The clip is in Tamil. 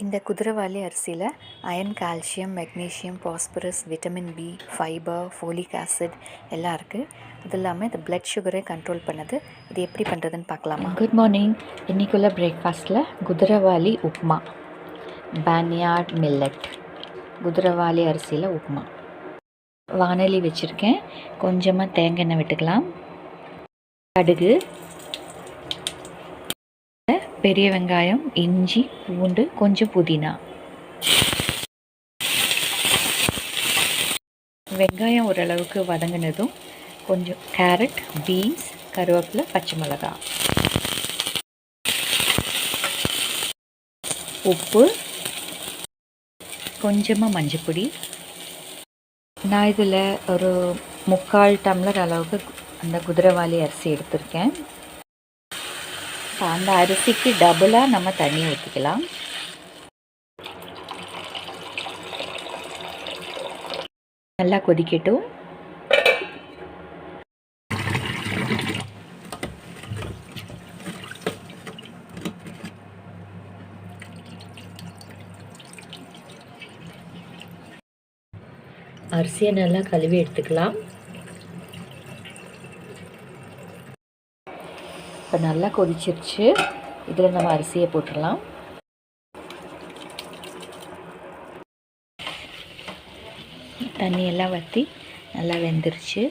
இந்த குதிரைவாலி அரிசியில் iron, calcium, magnesium, phosphorus, vitamin B, fibre, folic acid எல்லாம் இருக்குது. அது இல்லாமல் இது பிளட் சுகரை கண்ட்ரோல் பண்ணுது. இது எப்படி பண்ணுறதுன்னு பார்க்கலாமா? Good morning. இன்றைக்குள்ள பிரேக்ஃபாஸ்ட்டில் குதிரைவாலி உப்புமா, பேன்யார்ட் மில்லட், குதிரைவாலி அரிசியில் உப்புமா. வானொலி வச்சுருக்கேன். கொஞ்சமாக தேங்காய் எண்ணெய் விட்டுக்கலாம். கடுகு, பெரிய வெங்காயம், இஞ்சி, பூண்டு, கொஞ்சம் புதினா. வெங்காயம் ஓரளவுக்கு வதங்கினதும் கொஞ்சம் கேரட், பீன்ஸ், கருவேப்பிலை, பச்சை மிளகாய், உப்பு, கொஞ்சமாக மஞ்சப்பொடி. நான் இதில் ஒரு 3/4 டம்ளர் அளவுக்கு அந்த குதிரைவாலி அரிசி எடுத்திருக்கேன். அந்த அரிசிக்கு டபுளாக நம்ம தண்ணி ஊற்றிக்கலாம். நல்லா கொதிக்கட்டும். அரிசியை நல்லா கழுவி எடுத்துக்கலாம். இப்போ நல்லா கொதிச்சிருச்சு. இதில் நம்ம அரிசியை போட்டுடலாம். தண்ணியெல்லாம் வற்றி நல்லா வெந்துருச்சு.